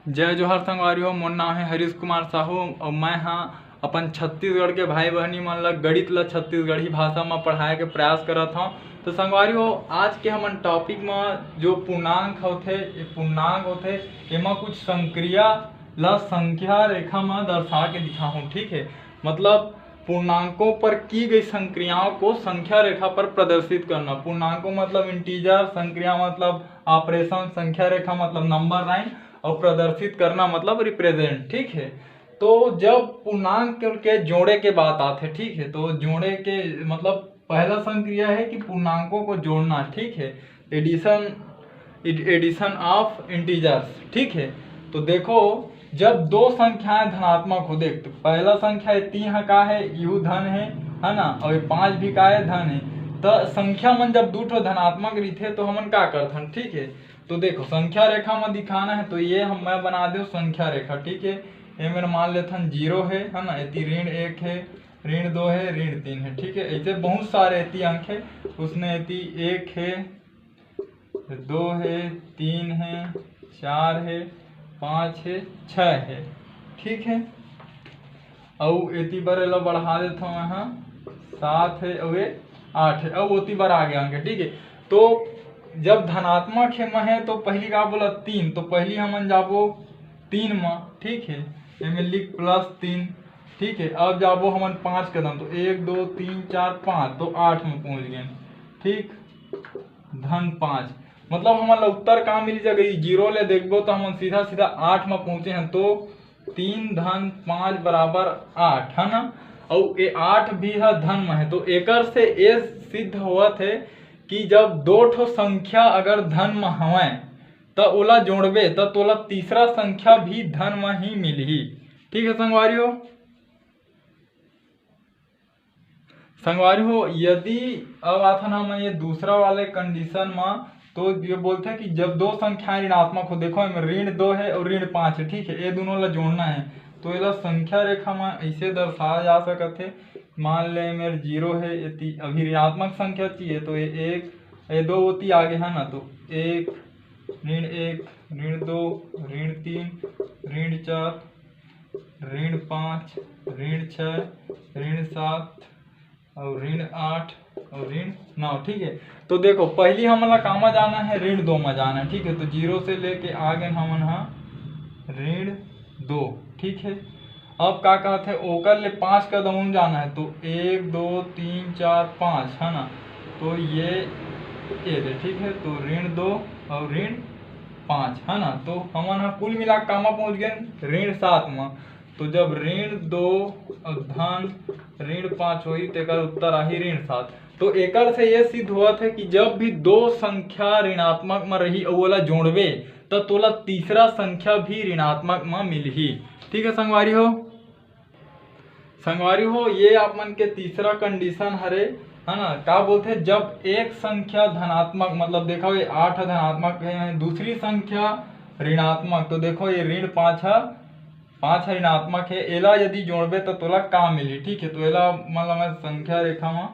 जय जोहार संगवारी हो। मोर नाम है हरीश कुमार साहू और मैं हाँ अपन छत्तीसगढ़ के भाई बहनी मन ला गणित ला छत्तीसगढ़ी भाषा में पढ़ाए के प्रयास करत हूँ। तो संगवारी हो, आज के हमन टॉपिक में जो पूर्णांक होते पूर्णांक होते एमा कुछ संक्रिया ला संख्या रेखा में दर्शा के दिखा हूँ। ठीक है, मतलब पूर्णांकों पर की गई संक्रियाओं को संख्या रेखा पर प्रदर्शित करना। पूर्णांकों मतलब इंटीजर, संक्रिया मतलब ऑपरेशन, संख्या रेखा मतलब नंबर लाइन और प्रदर्शित करना मतलब रिप्रेजेंट। ठीक है, तो जब पूर्णांक के जोड़े के बात आते, ठीक है, तो जोड़े के मतलब पहला संक्रिया है कि पूर्णांकों को जोड़ना। ठीक है, एडिशन ऑफ इंटीजर्स। ठीक है, तो देखो जब दो संख्याएं धनात्मक हो, देख तो पहला संख्या 3 का है, यू धन है ना, और 5 भी का है, धन है। तो संख्या मन जब दो ठो धनात्मक रही तो हमन का करथन। ठीक है, तो देखो संख्या रेखा में दिखाना है तो ये मैं बना दे संख्या रेखा। ठीक है, ये मेरा मान लेथन 0 है ना, इति ऋण 1 है, ऋण 2 है, ऋण 3 है। ठीक है, ऐसे बहुत सारे इति अंक है, उसने इति 1 है, 2 है, 3 है, 4 है, 5 है, 6 है। ठीक है, और इति बर ला बढ़ा देता हूँ यहाँ 7 है और ये 8 है, और उति बार आ गया अंक। ठीक है, तो जब धनात्मक है में तो पहली का बोला 3, तो पहली हमन जाबो 3 में। ठीक है, इसमें लिख +3। ठीक है, अब जाबो हमन 5 कदम, तो 1 2 3 4 5, तो 8 में पहुंच गए। ठीक, धन 5 मतलब हमारा उत्तर कहाँ मिल जाएगा, 0 ले देखबो तो हम सीधा सीधा 8 में पहुंचे हैं। तो 3 धन 5 बराबर 8 है ना, और ये 8 भी है धन में है। तो एकर से ये सिद्ध हुआ थे कि जब दो ठो संख्या अगर धन में हवे तो ओला जोड़बे तो तोला तीसरा संख्या भी धन में ही मिलही। ठीक है संगवारी हो, यदि अब आता ना मैं ये दूसरा वाले कंडीशन में, तो ये बोलते हैं कि जब दो संख्याएं ऋणात्मक हो, देखो ऋण 2 है और ऋण 5 है। ठीक है, ये दोनों ला जोड़ना है तो ये संख्या रेखा में ऐसे दर्शाया जा सकते है। मान ले मेरे 0 है, अभी ऋणात्मक संख्या चाहिए तो ये 1, ये 2 होती आगे है ना, तो 1 ऋण 1, ऋण 2, ऋण 3, ऋण 4, ऋण 5, ऋण 6, ऋण 7 और ऋण 8 और ऋण 9। ठीक है, तो देखो पहली हमला कामा जाना है, ऋण 2 में जाना है। ठीक है, तो 0 से लेके आगे हमन ऋण 2। ठीक है, अब का कहते हैं ओकर ले 5 कदम जाना है, तो 1 2 3 4 5 है ना, तो ये ठीक है, तो ऋण 2 और ऋण 5 है ना, तो हमन कुल मिला कामा पहुंच गए ऋण 7 में। तो जब ऋण 2 और धन ऋण 5 हुई तो एकर उत्तर आही ऋण 7। तो एकर से ये सिद्ध हुआ था कि जब भी दो संख्या ऋणात्मक में रही और ओला जोड़बे तो तोला तीसरा संख्या भी ऋणात्मक में मिलही। ठीक है संगवारी हो, ये आप मन के तीसरा कंडीशन हरे है ना। क्या बोलते हैं, जब एक संख्या धनात्मक मतलब देखो ये 8 धनात्मक है, दूसरी संख्या ऋणात्मक, तो देखो ये ऋण 5 है, 5 ऋणात्मक है, एला यदि जोड़बे तो तोला का मिली। ठीक है, तो एला मतलब मैं संख्या रेखा में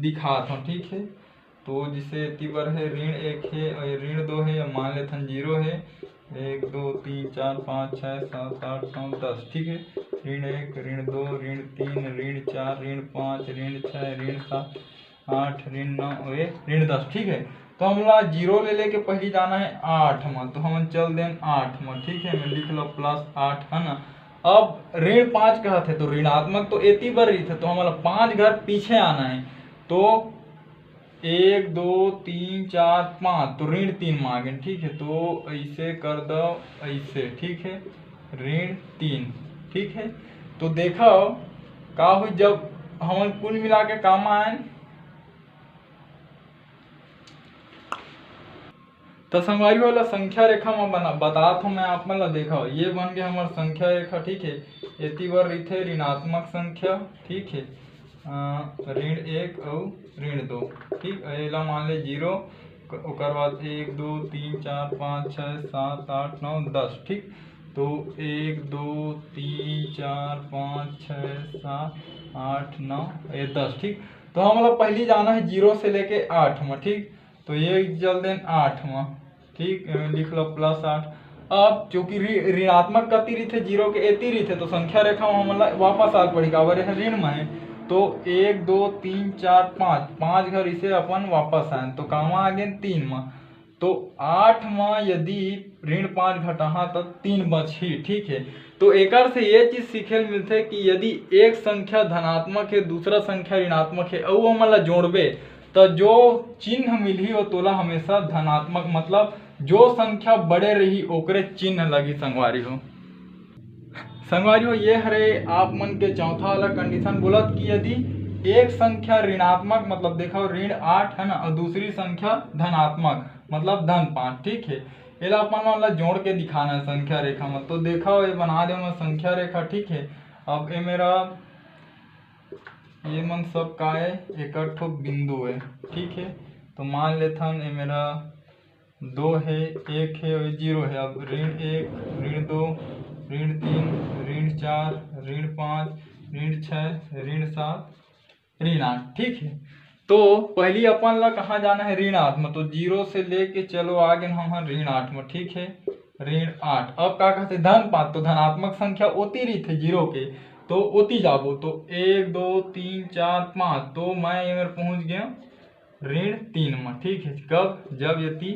दिखाता हूँ। ठीक है, तो जिसे तीवर है ऋण 1 है और ऋण 2 है, मान लेते हैं 0 है, 1 2 3 4 5 6 7 8 9 10। ठीक है, ऋण 1, ऋण 2, ऋण 3, ऋण 4, ऋण 5, ऋण 6, ऋण 7 8, ऋण 9 और ऋण 10। ठीक है, तो हमला 0 ले लेके पहले जाना है 8 में, तो हम चल दें 8 में। ठीक है, मैं लिख लो +8 है ना। अब ऋण 5 कहते तो ऋणात्मक तो एती बर रही थे, तो हमारा 5 घर पीछे आना है, तो 1 2 3 4 5, तो ऋण 3 में आ गए। ठीक है, तो ऐसे कर दो ऐसे। ठीक है, ऋण 3। ठीक है, तो देखो का हुई जब हम कुल मिला के काम आए तो संगवारी वाला संख्या रेखा में बता मैं आप मन ला देखो, ये बन गया हमारा संख्या रेखा। ठीक है, एती बर रही ऋणात्मक संख्या। ठीक है, ऋण 1 और ऋण 2। ठीक, एला मान ले 0, ओकर बाद 1 2 3 4 5 6 7 8 9 10। ठीक, तो 1 2 3 4 5 6 7 8 9 10। ठीक, तो हम लोग पहली जाना है 0 से लेके 8 में। ठीक, तो ये चल दें 8 में। ठीक, लिख लो +8। अब चूंकि ऋणात्मक का तीर थे, जीरो के ए तीर थे, तो संख्या रेखा में हमला वापस आग पड़ी काबर है ऋण में है। तो 1 2 3 4 5 5 घर इसे अपन वापस आए तो कहाँ आ गए 3 में। तो 8 में यदि ऋण 5 घटा तो 3 बची, ठीक है। तो एक से ये चीज सीखे मिलते कि यदि एक संख्या धनात्मक है दूसरा संख्या ऋणात्मक है और हमला जोड़बे तो जो चिन्ह मिली हो तोला हमेशा धनात्मक, मतलब जो संख्या बड़े रही ओकरे चिन्ह लगी संगवारी हो। संगवारी हो ये हरे आप मन के चौथा वाला कंडीशन बोलत कि यदि एक संख्या ऋणात्मक मतलब देखो ऋण 8 है ना और दूसरी संख्या धनात्मक मतलब धन 5, ठीक है। ये अपन वाला जोड़ के दिखाना है संख्या रेखा में। तो देखो ये बना दे मैं संख्या रेखा, ठीक है। अब ये मेरा ये मन सब का है एक बिंदु है, ठीक है। तो मान लेता हूँ ये मेरा 2 है 1 है और 0 है। अब ऋण 1 ऋण 2 ऋण 3 ऋण 4 ऋण 5 ऋण 6 ऋण 7 ऋण 8, ठीक है। तो पहली अपन ला कहाँ जाना है ऋण 8 में, तो 0 से लेके चलो आगे हम ऋण 8 में, ठीक है। ऋण 8 अब क्या कहते धन 5, तो धनात्मक संख्या ओती रही थे 0 के तो ओती जाबो तो 1 2 3 4 5, तो मैं ये पहुंच गया ऋण 3 में, ठीक है। कब जब यदि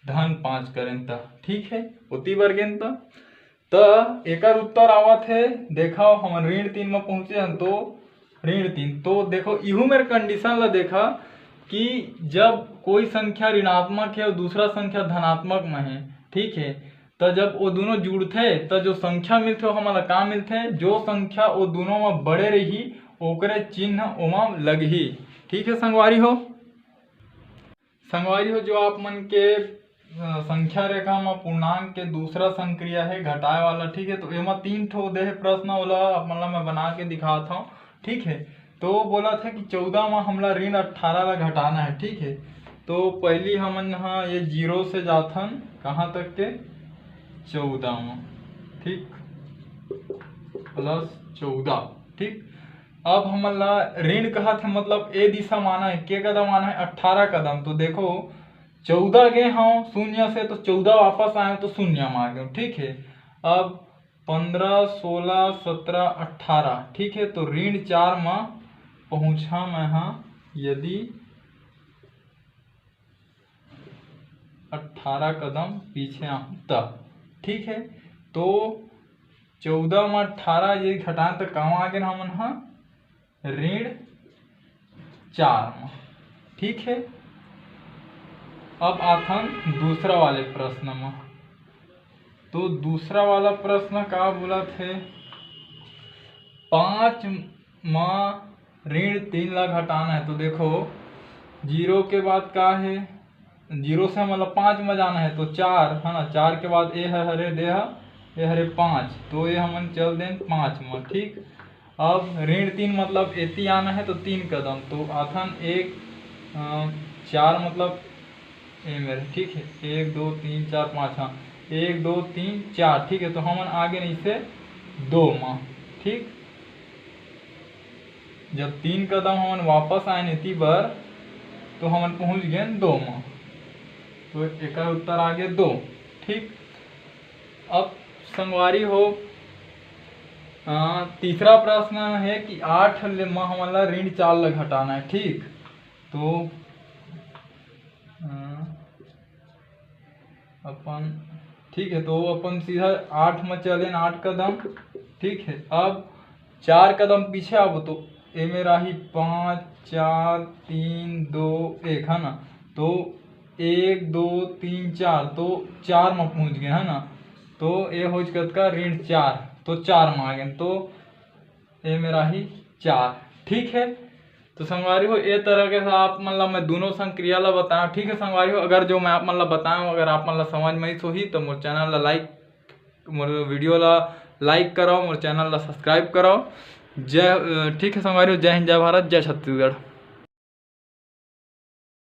धन 5 करें तब, ठीक है। उती वर्गेन तो एक उत्तर आवत है देखा हम ऋण 3 में पहुंचे हैं तो ऋण 3। तो देखो इहू मेरे कंडीशन ला देखा कि जब कोई संख्या ऋणात्मक है और दूसरा संख्या धनात्मक में है, ठीक है। तो जब वो दोनों जुड़ते तो जो संख्या मिलते हो हमारा का मिलते जो संख्या वो दोनों में बड़े रही ओकरे चिन्ह ओमा लगी, ठीक है। संगवारी हो जो आप मन के संख्या रेखा में पूर्णांक के दूसरा संक्रिया है घटाए वाला, ठीक है। तो एमा 3 ठो दे प्रश्न वाला अपन मैं बना के दिखाता हूँ, ठीक है। तो बोला था कि 14 में हमला ऋण 18 ला घटाना है, ठीक है। तो पहली हमन यहाँ ये 0 से जाथन कहाँ तक के 14 में, ठीक प्लस 14, ठीक। अब हमला ऋण कहा था मतलब ए दिशा माना है के कदम आना है 18 कदम। तो देखो 14 गए हम शून्य से तो 14 वापस आए तो शून्य में आ गए, ठीक है। अब 15 16 17 18, ठीक है। तो ऋण 4 में पहुंचा मैं हाँ यदि 18 कदम पीछे आऊँ तब, ठीक है। तो 14 में 18 ये घटाएं तो कहाँ आ गए हम हाँ ऋण 4 में, ठीक है। अब आथन दूसरा वाले प्रश्न में। तो दूसरा वाला प्रश्न का बोला थे 5 में ऋण 3 ला घटाना है। तो देखो 0 के बाद का है 0 से मतलब 5 में जाना है तो 4 है ना, 4 के बाद ए है हरे दे ये हरे 5, तो ये हम चल दें 5 में, ठीक। अब ऋण 3 मतलब एती आना है तो 3 कदम, तो आथन 1 4 मतलब ए मेरे, ठीक है। 1 2 3 4 5, हाँ 1 2 3 4, ठीक है। तो हम आगे नहीं से 2 में, ठीक। जब 3 कदम हम वापस आए नीति पर तो हम पहुंच गए 2 में, तो एक उत्तर आ गया 2, ठीक। अब संगवारी हो तीसरा प्रश्न है कि 8 में हमारा ऋण 4 ला घटाना है, ठीक। तो अपन ठीक है तो अपन सीधा 8 में चले 8 कदम, ठीक है। अब 4 कदम पीछे अब तो ए मेरा ही 5 4 3 2 1 है ना, तो 1 2 3 4 तो 4 में पहुंच गए है ना। तो ये हो का ऋण 4 तो 4 में आ गए, तो ये मेरा ही 4, ठीक है। तो संगवारी हो ये तरह के आप मतलब मैं दोनों संक्रिया ला बताया, ठीक है। संगवारी हो अगर जो मैं आप मतलब बताऊँ अगर आप मतलब समझ में ही ही तो मोर चैनल ला लाइक मोर वीडियो ला लाइक कराओ, मोर चैनल ला सब्सक्राइब कराओ। जय ठीक है संगवारी हो, जय हिंद जय भारत जय छत्तीसगढ़।